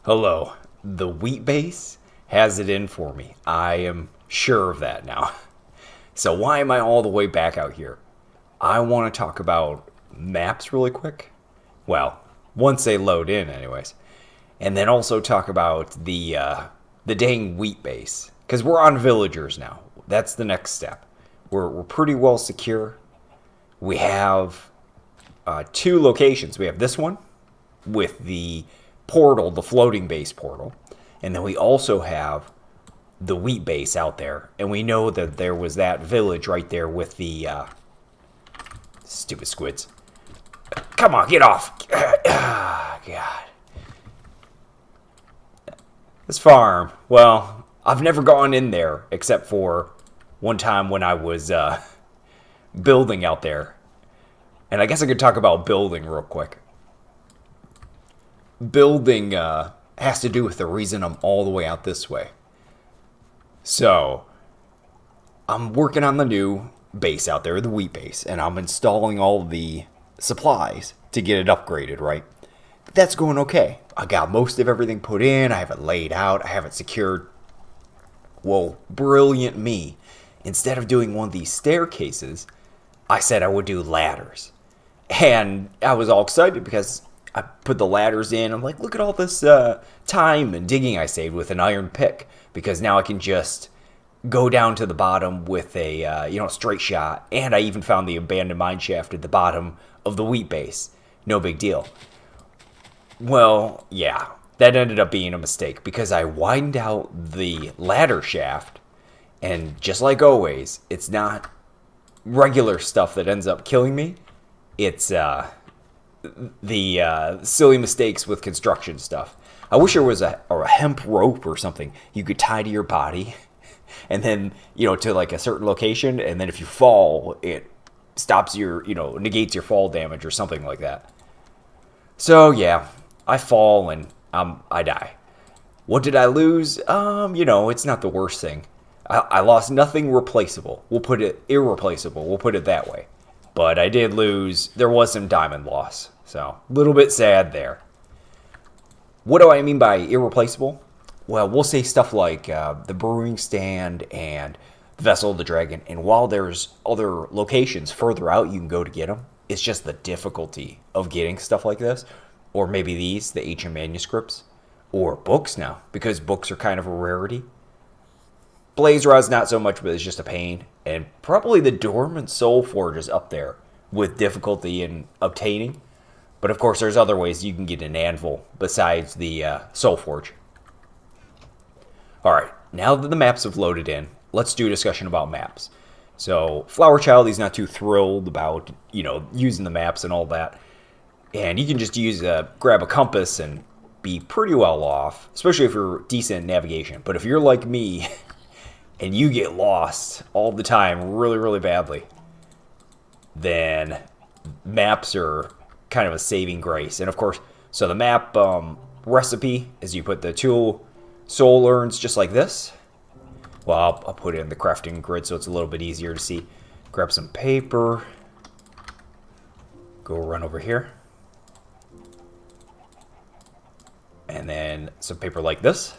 Hello. The wheat base has it in for me. I am sure of that now. So why am I all the way back out here? I want to talk about maps really quick. Well, once they load in anyways. And then also talk about the dang wheat base cuz we're on villagers now. That's the next step. We're pretty well secure. We have two locations. We have this one with the portal, the floating base portal. And then we also have the wheat base out there. And we know that there was that village right there with the stupid squids. Come on, get off. God. This farm, well, I've never gone in there except for one time when I was building out there. And I guess I could talk about building real quick. Building has to do with the reason I'm all the way out this way. So, I'm working on the new base out there, the wheat base, and I'm installing all the supplies to get it upgraded, right? That's going okay. I got most of everything put in, I have it laid out, I have it secured. Whoa, brilliant me. Instead of doing one of these staircases, I said I would do ladders. And I was all excited because I put the ladders in. I'm like, look at all this time and digging I saved with an iron pick. Because now I can just go down to the bottom with a straight shot. And I even found the abandoned mine shaft at the bottom of the wheat base. No big deal. Well, yeah, that ended up being a mistake because I widened out the ladder shaft. And just like always, it's not regular stuff that ends up killing me. It's the silly mistakes with construction stuff. I wish there was a hemp rope or something you could tie to your body and then, to like a certain location. And then if you fall, it stops your, negates your fall damage or something like that. So yeah, I fall and I die. What did I lose? It's not the worst thing. I lost nothing replaceable. We'll put it irreplaceable. We'll put it that way. But I did lose. There was some diamond loss. So, a little bit sad there. What do I mean by irreplaceable? Well, we'll say stuff like the brewing stand and the Vessel of the Dragon. And while there's other locations further out you can go to get them, it's just the difficulty of getting stuff like this. Or maybe these, the ancient manuscripts. Or books now, because books are kind of a rarity. Blaze Rod's not so much, but it's just a pain. And probably the Dormant Soul Forge is up there with difficulty in obtaining. But of course, there's other ways you can get an anvil besides the Soul Forge. Alright, now that the maps have loaded in, let's do a discussion about maps. So, Flower Child, he's not too thrilled about, using the maps and all that. And you can just grab a compass and be pretty well off, especially if you're decent in navigation. But if you're like me, and you get lost all the time really, really badly, then maps are kind of a saving grace. And of course, so the map recipe is you put the 2 soul urns just like this. Well, I'll put it in the crafting grid so it's a little bit easier to see. Grab some paper. Go run over here. And then some paper like this.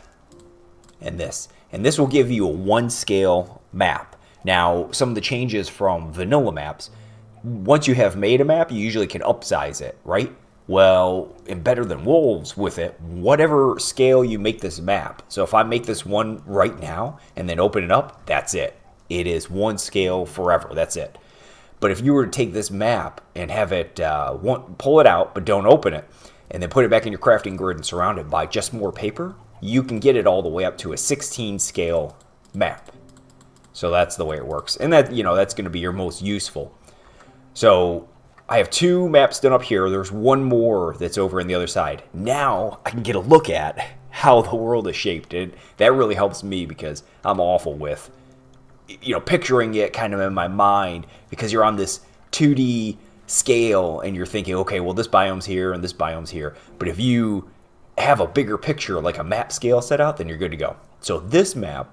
And this. And this will give you a 1-scale map. Now, some of the changes from vanilla maps, once you have made a map, you usually can upsize it, right? Well, in Better Than Wolves with it, whatever scale you make this map. So if I make this one right now and then open it up, that's it. It is 1 scale forever. That's it. But if you were to take this map and have it, pull it out, but don't open it, and then put it back in your crafting grid and surround it by just more paper, you can get it all the way up to a 16 scale map. So that's the way it works. And that, that's going to be your most useful. So I have 2 maps done up here. There's one more that's over on the other side. Now I can get a look at how the world is shaped. And that really helps me because I'm awful with, picturing it kind of in my mind because you're on this 2D scale and you're thinking, okay, well, this biome's here and this biome's here. But if you have a bigger picture, like a map scale set out, then you're good to go. So this map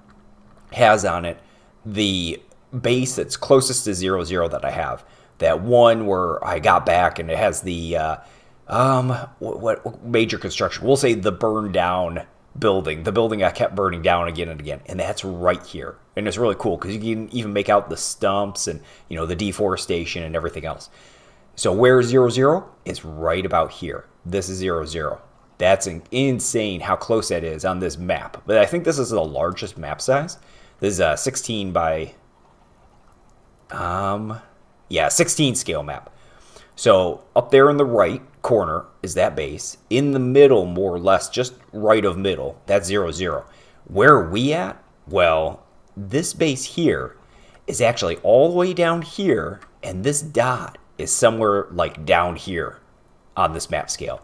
has on it the base that's closest to 0, 0 that I have. That one where I got back and it has the What major construction? We'll say the burned down building, the building that kept burning down again and again, and that's right here. And it's really cool because you can even make out the stumps and the deforestation and everything else. So where is 00? It's right about here. This is 00. That's insane how close that is on this map. But I think this is the largest map size. This is a 16 by 16 scale map. So up there in the right corner is that base. In the middle, more or less, just right of middle, that's 00. Where are we at? Well, this base here is actually all the way down here, and this dot is somewhere like down here on this map scale.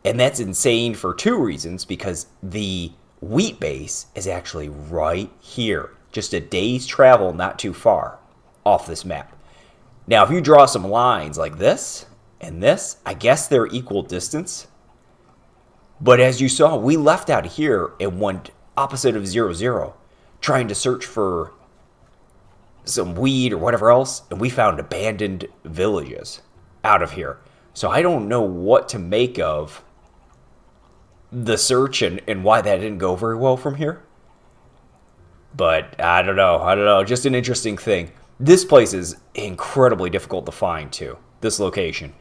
And that's insane for two reasons, because the wheat base is actually right here, just a day's travel, not too far off this map. Now, if you draw some lines like this and this, I guess they're equal distance. But as you saw, we left out here and went opposite of 00, trying to search for some weed or whatever else, and we found abandoned villages out of here. So I don't know what to make of the search and why that didn't go very well from here. But I don't know. Just an interesting thing. This place is incredibly difficult to find, too. This location.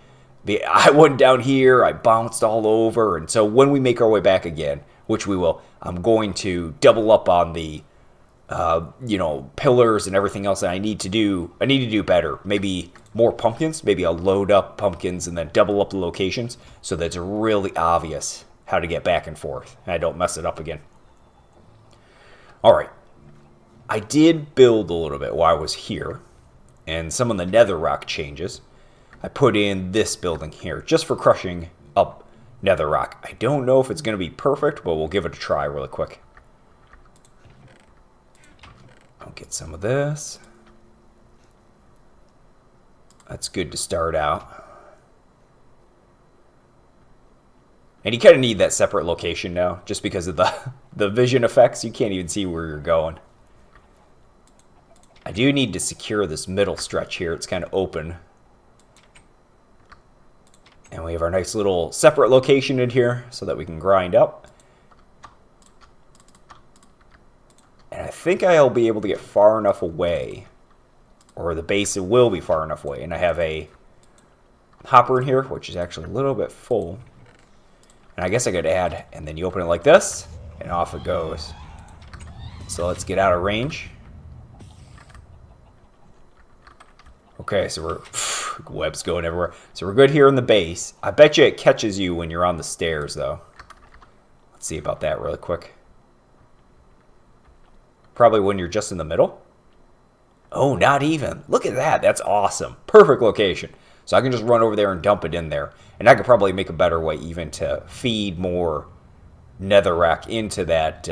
I went down here, I bounced all over, and so when we make our way back again, which we will, I'm going to double up on the, pillars and everything else that I need to do. I need to do better. Maybe more pumpkins. Maybe I'll load up pumpkins and then double up the locations so that it's really obvious how to get back and forth. And I don't mess it up again. All right. I did build a little bit while I was here, and some of the netherrock changes. I put in this building here just for crushing up netherrock. I don't know if it's going to be perfect, but we'll give it a try really quick. I'll get some of this. That's good to start out. And you kind of need that separate location now, just because of the vision effects. You can't even see where you're going. I do need to secure this middle stretch here. It's kind of open. And we have our nice little separate location in here so that we can grind up. And I think I'll be able to get far enough away, or the base will be far enough away. And I have a hopper in here, which is actually a little bit full. And I guess I could add, and then you open it like this, and off it goes. So let's get out of range. Okay, so we're webs going everywhere. So we're good here in the base. I bet you it catches you when you're on the stairs, though. Let's see about that really quick. Probably when you're just in the middle. Oh, not even. Look at that. That's awesome. Perfect location. So I can just run over there and dump it in there. And I could probably make a better way even to feed more netherrack into that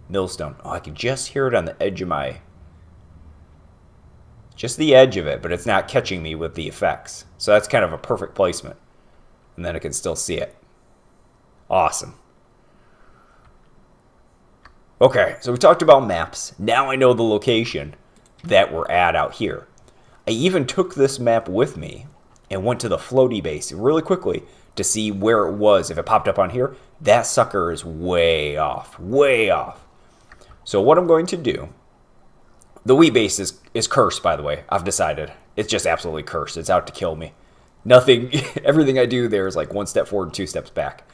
millstone. Oh, I can just hear it on the edge of my... Just the edge of it, but it's not catching me with the effects. So that's kind of a perfect placement. And then I can still see it. Awesome. Okay, so we talked about maps. Now I know the location that we're at out here. I even took this map with me and went to the floaty base really quickly to see where it was. If it popped up on here, that sucker is way off. Way off. So what I'm going to do... The wheat base is cursed, by the way. I've decided. It's just absolutely cursed. It's out to kill me. Nothing, everything I do there is like one step forward, two steps back.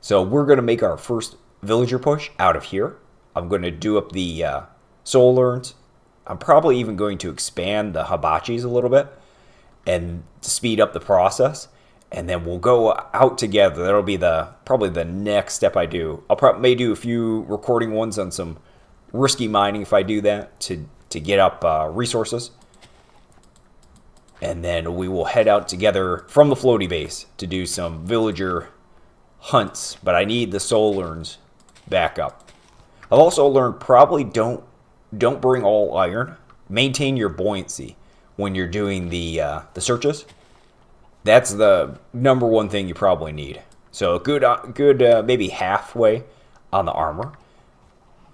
So we're going to make our first villager push out of here. I'm going to do up the soul urns. I'm probably even going to expand the hibachis a little bit and speed up the process. And then we'll go out together. That'll be probably the next step I do. May do a few recording ones on some risky mining if I do that to get up resources. And then we will head out together from the floaty base to do some villager hunts. But I need the soul urns back up. I've also learned probably don't bring all iron. Maintain your buoyancy when you're doing the searches. That's the number one thing you probably need. So good maybe halfway on the armor.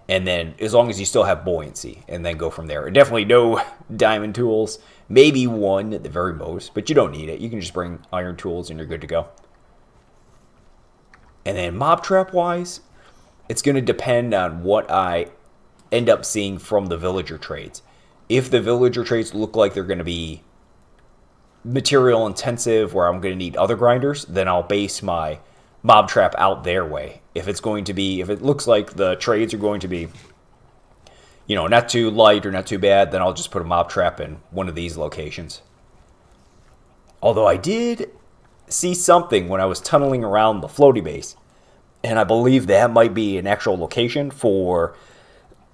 And then as long as you still have buoyancy, and then go from there. Definitely no diamond tools. Maybe one at the very most, but you don't need it. You can just bring iron tools and you're good to go. And then mob trap wise, it's going to depend on what I end up seeing from the villager trades. If the villager trades look like they're going to be material intensive where I'm going to need other grinders, then I'll base my mob trap out their way. If it's going to be, if it looks like the trades are going to be, you know, not too light or not too bad, then I'll just put a mob trap in one of these locations. Although I did see something when I was tunneling around the floaty base, and I believe that might be an actual location for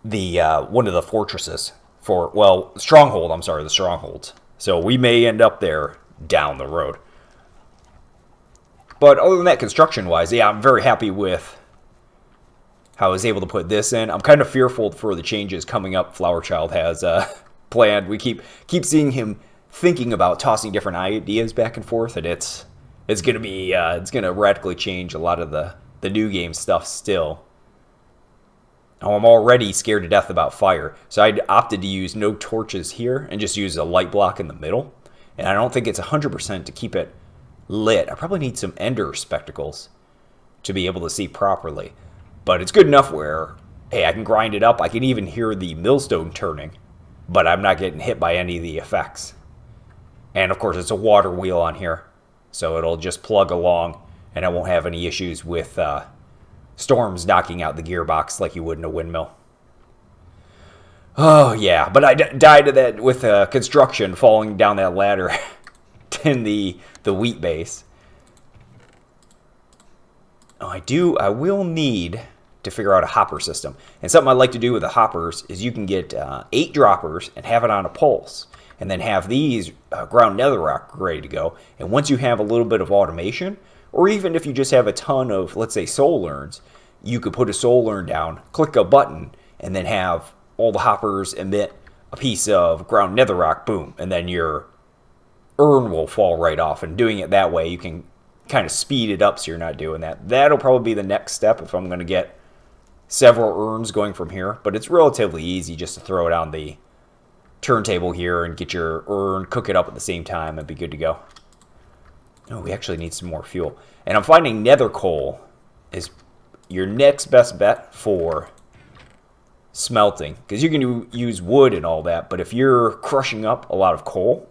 the one of the fortresses. For, well, stronghold, I'm sorry, the strongholds. So we may end up there down the road. But other than that, construction-wise, yeah, I'm very happy with how I was able to put this in. I'm kind of fearful for the changes coming up Flower Child has planned. We keep seeing him thinking about tossing different ideas back and forth, and it's gonna be it's gonna radically change a lot of the new game stuff still. Oh, I'm already scared to death about fire, so I opted to use no torches here and just use a light block in the middle. And I don't think it's 100% to keep it lit. I probably need some ender spectacles to be able to see properly. But it's good enough where, hey, I can grind it up. I can even hear the millstone turning, but I'm not getting hit by any of the effects. And of course, it's a water wheel on here, so it'll just plug along, and I won't have any issues with storms knocking out the gearbox like you would in a windmill. Oh, yeah, but I died of that with construction falling down that ladder in the wheat base. Oh, I will need to figure out a hopper system. And something I like to do with the hoppers is you can get 8 droppers and have it on a pulse. And then have these ground netherrack ready to go. And once you have a little bit of automation, or even if you just have a ton of, let's say, soul urns, you could put a soul urn down, click a button, and then have all the hoppers emit a piece of ground netherrack, boom, and then your urn will fall right off. And doing it that way, you can kind of speed it up so you're not doing that. That'll probably be the next step if I'm going to get several urns going from here. But it's relatively easy just to throw it on the turntable here and get your urn, cook it up at the same time, and be good to go. Oh, we actually need some more fuel. And I'm finding nether coal is your next best bet for smelting, because you can use wood and all that, but if you're crushing up a lot of coal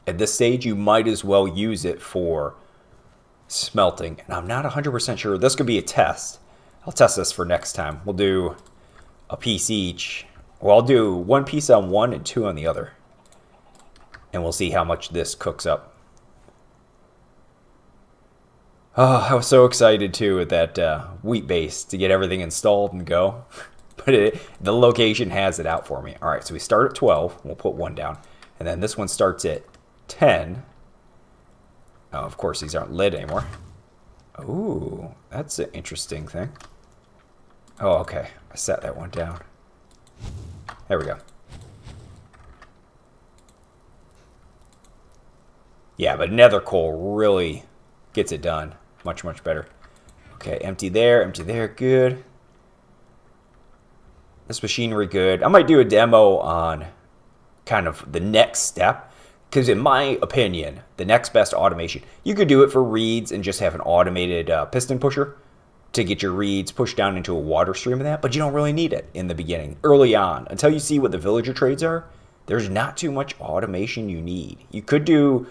at this stage, you might as well use it for smelting. And I'm not 100% sure. This could be a test. I'll test this for next time. We'll do a piece each. Well, I'll do 1 piece on one and 2 on the other, and we'll see how much this cooks up. Oh, I was so excited too at that wheat base to get everything installed and go. But the location has it out for me. All right, so we start at 12. We'll put 1 down. And then this one starts at 10. Oh, of course, these aren't lit anymore. Ooh, that's an interesting thing. Oh, okay. I set that one down. There we go. Yeah, but nether coal really gets it done. Much, much better. Okay, empty there, good. This machinery good. I might do a demo on kind of the next step, because in my opinion, the next best automation, you could do it for reeds and just have an automated piston pusher to get your reeds pushed down into a water stream of that, but you don't really need it in the beginning. Early on, until you see what the villager trades are, there's not too much automation you need. You could do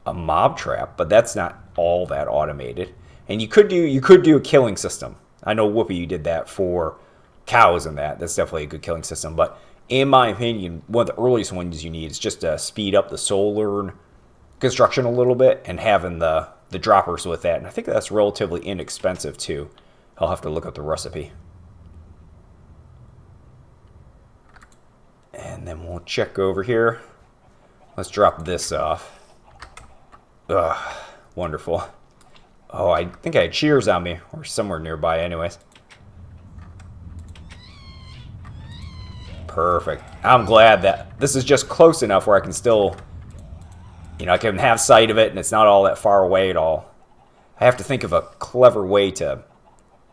a mob trap, but that's not all that automated. And you could do a killing system. I know Whoopi, you did that for cows and that. That's definitely a good killing system. But in my opinion, one of the earliest ones you need is just to speed up the soul urn construction a little bit and having the droppers with that. And I think that's relatively inexpensive too. I'll have to look up the recipe. And then we'll check over here. Let's drop this off. Ugh, wonderful. Oh, I think I had shears on me, or somewhere nearby anyways. Perfect. I'm glad that this is just close enough where I can still, you know, I can have sight of it and it's not all that far away at all. I have to think of a clever way to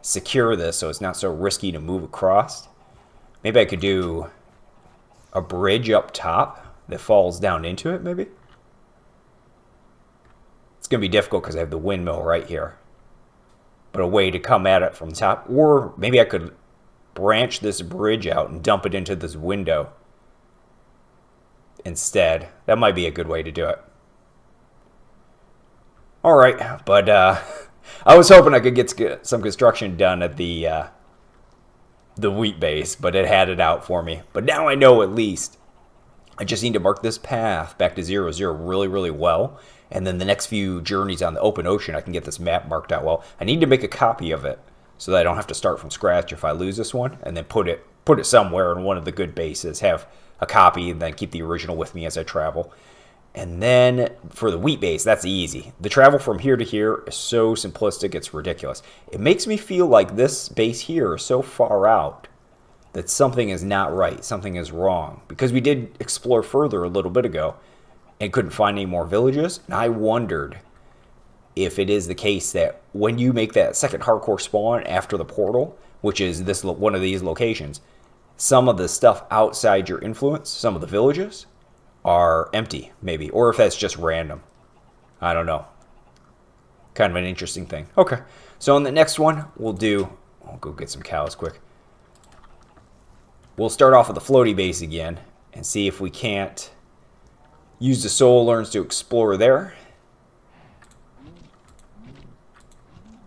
secure this so it's not so risky to move across. Maybe I could do a bridge up top that falls down into it, maybe? It's going to be difficult because I have the windmill right here. but a way to come at it from the top. Or maybe I could branch this bridge out and dump it into this window instead. That might be a good way to do it. All right, but I was hoping I could get some construction done at the wheat base, but it had it out for me. But now I know at least. I just need to mark this path back to 0, 0 really, really well. And then the next few journeys on the open ocean, I can get this map marked out well. I need to make a copy of it so that I don't have to start from scratch if I lose this one, and then put it somewhere in one of the good bases, have a copy, and then keep the original with me as I travel. And then for the wheat base, that's easy. The travel from here to here is so simplistic, it's ridiculous. It makes me feel like this base here is so far out that something is not right, something is wrong. Because we did explore further a little bit ago and couldn't find any more villages. And I wondered if it is the case that when you make that second hardcore spawn after the portal, which is this one of these locations, some of the stuff outside your influence, some of the villages, are empty, maybe. Or if that's just random. I don't know. Kind of an interesting thing. Okay, so in the next one, I'll go get some cows quick. We'll start off with the floaty base again and see if we can't use the soul learns to explore there.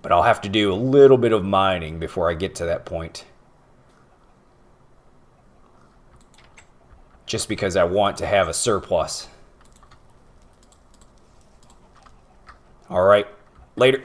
But I'll have to do a little bit of mining before I get to that point. Just because I want to have a surplus. All right, later.